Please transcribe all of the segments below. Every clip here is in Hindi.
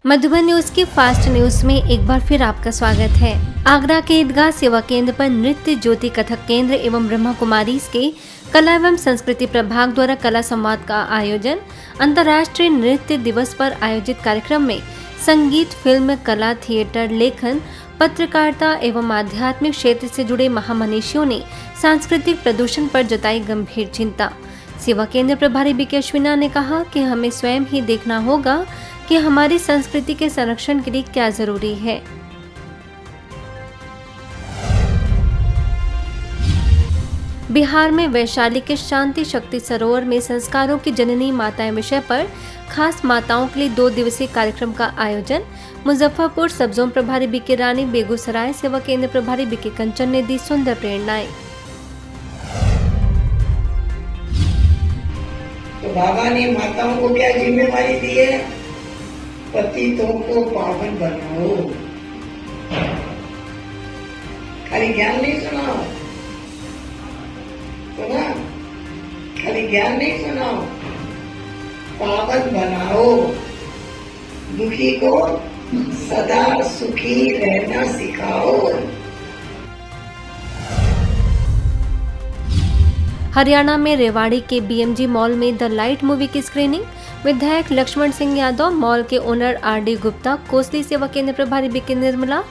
मधुबन न्यूज की फास्ट न्यूज में एक बार फिर आपका स्वागत है। आगरा के ईदगाह सेवा केंद्र पर नृत्य ज्योति कथक केंद्र एवं ब्रह्मा कुमारीज के कला एवं संस्कृति प्रभाग द्वारा कला संवाद का आयोजन। अंतर्राष्ट्रीय नृत्य दिवस पर आयोजित कार्यक्रम में संगीत, फिल्म, कला, थिएटर, लेखन, पत्रकारिता एवं आध्यात्मिक क्षेत्र से जुड़े महामनीषियों ने सांस्कृतिक प्रदूषण पर जताई गंभीर चिंता। सेवा केंद्र प्रभारी बीके अश्विना ने कहा कि हमें स्वयं ही देखना होगा कि हमारी संस्कृति के संरक्षण के लिए क्या जरूरी है। बिहार में वैशाली के शांति शक्ति सरोवर में संस्कारों की जननी माताएं विषय पर खास माताओं के लिए 2 दिवसीय कार्यक्रम का आयोजन। मुजफ्फरपुर सब जोन प्रभारी बीके रानी, बेगूसराय सेवा केंद्र प्रभारी बीके कंचन ने दी सुंदर प्रेरणाएं। तो बाबा ने माताओं को क्या जिम्मेवारी दी है? पतितों को पावन बनाओ। खाली ज्ञान नहीं सुनाओ, सुना? खाली ज्ञान नहीं सुनाओ, पावन बनाओ। दुखी को सदा सुखी रहना सिखाओ। हरियाणा में रेवाड़ी के बीएमजी मॉल में द लाइट मूवी की स्क्रीनिंग। विधायक लक्ष्मण सिंह यादव, मॉल के ओनर आरडी गुप्ता, कोसली सेवा केंद्र प्रभारी बीके निर्मला,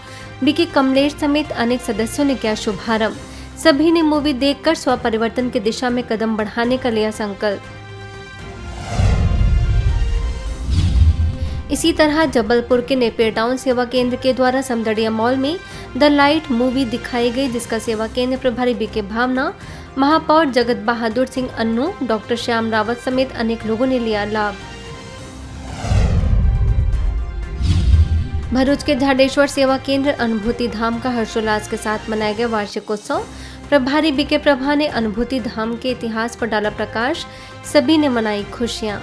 बीके कमलेश समेत अनेक सदस्यों ने किया शुभारंभ। सभी ने मूवी देखकर स्व परिवर्तन की दिशा में कदम बढ़ाने का लिया संकल्प। इसी तरह जबलपुर के नेपियर टाउन सेवा केंद्र के द्वारा समदड़िया मॉल में द लाइट मूवी दिखाई गई, जिसका सेवा केंद्र प्रभारी बीके भावना, महापौर जगत बहादुर सिंह अन्नू, डॉक्टर श्याम रावत समेत अनेक लोगों ने लिया लाभ। भरूच के झाडेश्वर सेवा केंद्र अनुभूति धाम का हर्षोल्लास के साथ मनाया गया वार्षिकोत्सव। प्रभारी बीके प्रभा ने अनुभूति धाम के इतिहास पर डाला प्रकाश। सभी ने मनाई खुशियां।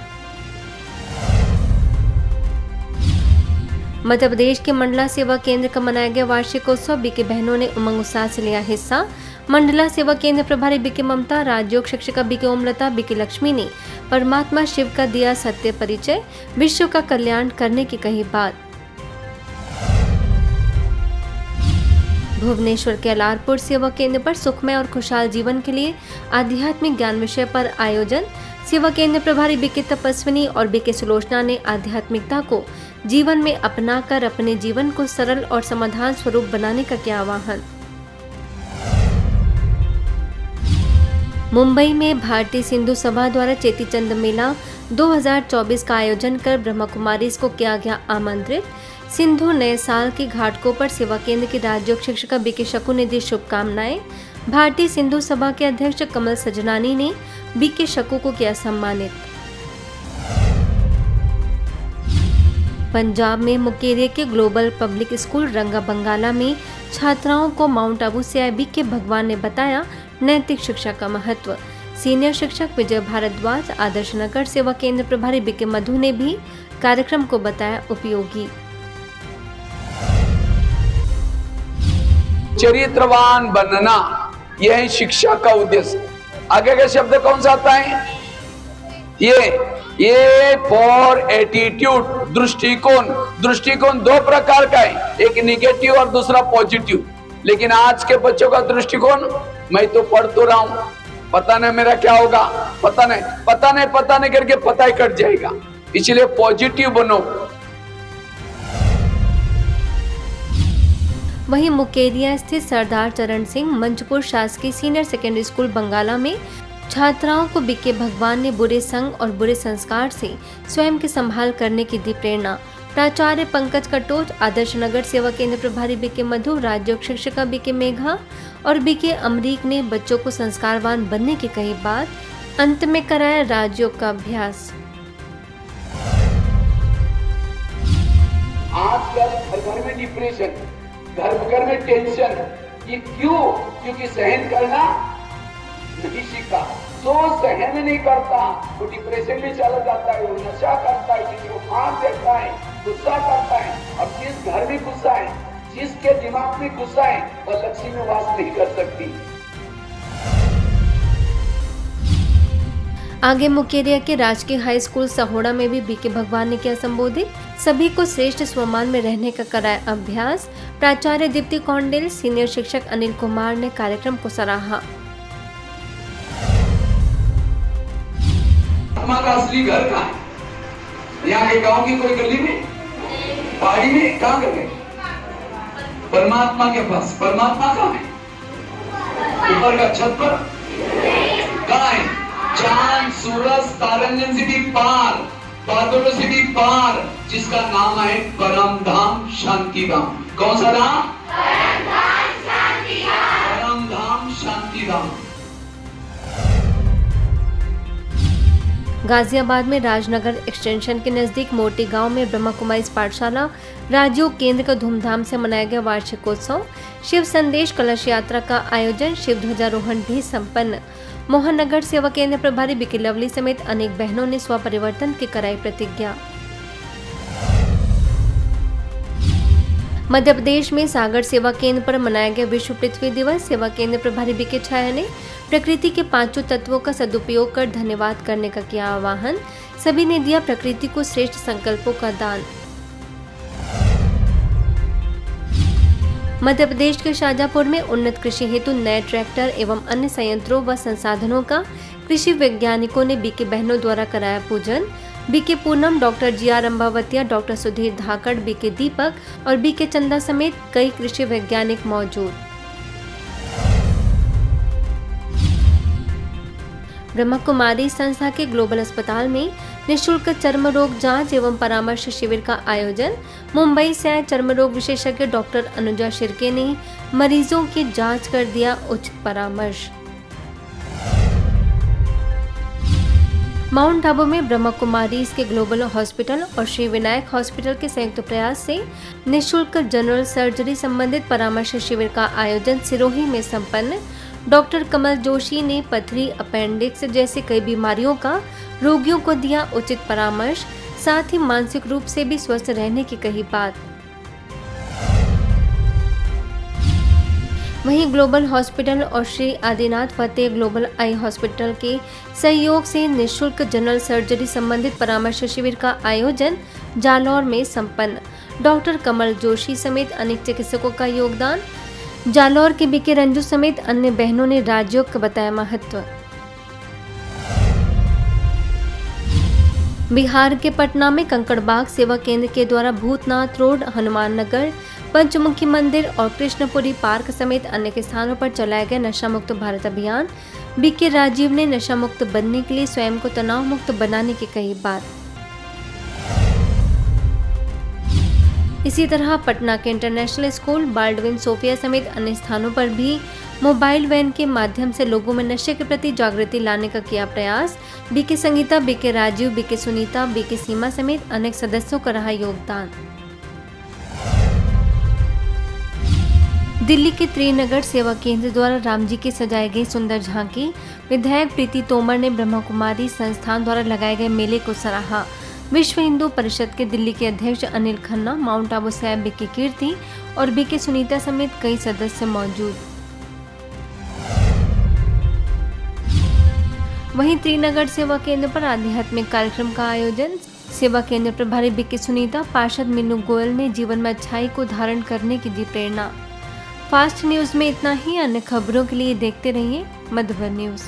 मध्य प्रदेश के मंडला सेवा केंद्र का मनाया गया वार्षिकोत्सव। बीके बहनों ने उमंग उत्साह से लिया हिस्सा। मंडला सेवा केंद्र प्रभारी बीके ममता, राजयोग शिक्षिका बीके ओमलता, बीके लक्ष्मी ने परमात्मा शिव का दिया सत्य परिचय, विश्व का कल्याण करने की कही बात। भुवनेश्वर के अलारपुर सेवा केंद्र पर सुखमय और खुशहाल जीवन के लिए आध्यात्मिक ज्ञान विषय पर आयोजन। सेवा केंद्र प्रभारी बीके तपस्विनी और बीके सुलोचना ने आध्यात्मिकता को जीवन में अपनाकर अपने जीवन को सरल और समाधान स्वरूप बनाने का किया आह्वान। मुंबई में भारतीय सिंधु सभा द्वारा चेटीचंद मेला 2024 का आयोजन कर ब्रह्मा कुमारीज को किया गया आमंत्रित। सिंधु नए साल की घाटों पर सेवा केंद्र की राजयोग शिक्षिका बीके शकु ने दी शुभकामनाएं। भारतीय सिंधु सभा के अध्यक्ष कमल सजनानी ने बीके शकु को किया सम्मानित। पंजाब में मुकेरिया के ग्लोबल पब्लिक स्कूल रंगा बंगाला में छात्राओं को माउंट आबू से आए बीके भगवान ने बताया नैतिक शिक्षा का महत्व। सीनियर शिक्षक विजय भारद्वाज, आदर्श नगर सेवा केंद्र प्रभारी बीके मधु ने भी कार्यक्रम को बताया उपयोगी। चरित्रवान बनना, यह शिक्षा का उद्देश्य। आगे का शब्द कौन सा आता है? ये फॉर एटीट्यूड, दृष्टिकोण। दृष्टिकोण 2 प्रकार का है, एक निगेटिव और दूसरा पॉजिटिव। लेकिन आज के बच्चों का दृष्टिकोण, मैं तो पढ़ तो रहा हूं, पता नहीं मेरा क्या होगा, पता नहीं करके पता ही कट जाएगा। इसलिए पॉजिटिव बनो। वहीं मुकेरिया स्थित सरदार चरण सिंह मंचपुर शासकीय सीनियर सेकेंडरी स्कूल बंगाला में छात्राओं को बीके भगवान ने बुरे संग और बुरे संस्कार से स्वयं की संभाल करने की दी प्रेरणा। प्राचार्य पंकज कटोच, आदर्श नगर सेवा केंद्र प्रभारी बीके मधु, राजयोग शिक्षिका बीके मेघा और बीके अमरीक ने बच्चों को संस्कारवान बनने की कही बात। अंत में कराया राजयोग का अभ्यास। आजकल घर में डिप्रेशन, घर में टेंशन, ये क्यों? क्योंकि सहन करना नहीं सीखा। जो सहन नहीं करता वो डिप्रेशन में चला जाता है, वो नशा करता है, किसी को मार देता है, गुस्सा करता है। अब जिस घर में गुस्सा है, जिसके दिमाग में गुस्सा है, वह लक्ष्मी में वास नहीं कर सकती। आगे मुकेरिया के राजकीय हाई स्कूल सहोड़ा में भी बीके भगवान ने किया संबोधित। सभी को श्रेष्ठ स्वमान में रहने का कराया अभ्यास। प्राचार्य दीप्ति कौंडिल, सीनियर शिक्षक अनिल कुमार ने कार्यक्रम को सराहा। आत्मा का असली घर कहाँ है? यहाँ के गांव की कोई गली में, पहाड़ी में, कहाँ कर गए? परमात्मा के पास। परमात्मा कहाँ है? ऊपर का छत पर कहाँ है? चांद, सूरज, तारंगन से भी पार, बादलों से भी पार, जिसका नाम है परम धाम शांति धाम। कौन सा धाम? परम धाम शांति धाम। गाजियाबाद में राजनगर एक्सटेंशन के नजदीक मोटी गांव में ब्रह्मा कुमारी पाठशाला राजयोग केंद्र का धूमधाम से मनाया गया वार्षिकोत्सव। शिव संदेश कलश यात्रा का आयोजन, शिव ध्वजारोहण भी संपन्न। मोहन नगर सेवा केंद्र प्रभारी बीके लवली समेत अनेक बहनों ने स्वपरिवर्तन की कराई प्रतिज्ञा। मध्य प्रदेश में सागर सेवा केंद्र पर मनाया गया विश्व पृथ्वी दिवस। सेवा केंद्र प्रभारी बीके छाया ने प्रकृति के पांचों तत्वों का सदुपयोग कर धन्यवाद करने का किया आह्वान। सभी ने दिया प्रकृति को श्रेष्ठ संकल्पों का दान। मध्य प्रदेश के शाजापुर में उन्नत कृषि हेतु नए ट्रैक्टर एवं अन्य संयंत्रों व संसाधनों का कृषि वैज्ञानिकों ने बीके बहनों द्वारा कराया पूजन। BK Poonam, doctor GR. Ambavatiya, doctor Sudhir Dhakad, BK Deepak और बीके चंदा समेत कई कृषि वैज्ञानिक मौजूद। ब्रह्मा कुमारी संस्था के ग्लोबल अस्पताल में निःशुल्क चर्म रोग जांच एवं परामर्श शिविर का आयोजन। मुंबई से आए चर्म रोग विशेषज्ञ डॉक्टर अनुजा शिर्के ने मरीजों की जांच कर दिया उचित परामर्श। माउंट आबू में ब्रह्मा कुमारीज के ग्लोबल हॉस्पिटल और श्री विनायक हॉस्पिटल के संयुक्त प्रयास से निःशुल्क जनरल सर्जरी संबंधित परामर्श शिविर का आयोजन सिरोही में संपन्न। डॉक्टर कमल जोशी ने पथरी, अपेंडिक्स जैसे कई बीमारियों का रोगियों को दिया उचित परामर्श, साथ ही मानसिक रूप से भी स्वस्थ रहने की कही बात। वहीं ग्लोबल हॉस्पिटल और श्री आदिनाथ फतेह ग्लोबल आई हॉस्पिटल के सहयोग से निःशुल्क जनरल सर्जरी संबंधित परामर्श शिविर का आयोजन जालौर में संपन्न। डॉक्टर कमल जोशी समेत अनेक चिकित्सकों का योगदान। जालौर के बीके रंजू समेत अन्य बहनों ने राजयोग का बताया महत्व। बिहार के पटना में कंकड़बाग सेवा केंद्र के द्वारा भूतनाथ रोड, हनुमान नगर, पंचमुखी मंदिर और कृष्णपुरी पार्क समेत अन्य स्थानों पर चलाया गया नशा मुक्त भारत अभियान। बीके राजीव ने नशा मुक्त बनने के लिए स्वयं को तनाव मुक्त बनाने की कही बात। इसी तरह पटना के इंटरनेशनल स्कूल, बाल्डविन सोफिया समेत अन्य स्थानों पर भी मोबाइल वैन के माध्यम से लोगों में नशे के प्रति जागृति लाने का किया प्रयास। BK Sangeeta, BK Rajeev, BK Sunita, BK Seema समेत अनेक सदस्यों का रहा योगदान। दिल्ली के त्रिनगर सेवा केंद्र द्वारा राम जी की सजाई गई सुंदर झांकी। विधायक प्रीति तोमर ने ब्रह्मा कुमारी संस्थान द्वारा लगाए गए मेले को सराहा। विश्व हिंदू परिषद के दिल्ली के अध्यक्ष अनिल खन्ना, माउंट आबू से बीके कीर्ति और बीके सुनीता समेत कई सदस्य मौजूद। वहीं त्रिनगर सेवा केंद्र पर आध्यात्मिक कार्यक्रम का आयोजन। सेवा केंद्र प्रभारी बीके सुनीता, पार्षद मीनू गोयल ने जीवन में अच्छाई को धारण करने की दी प्रेरणा। फास्ट न्यूज में इतना ही। अन्य खबरों के लिए देखते रहिए मधुबन न्यूज।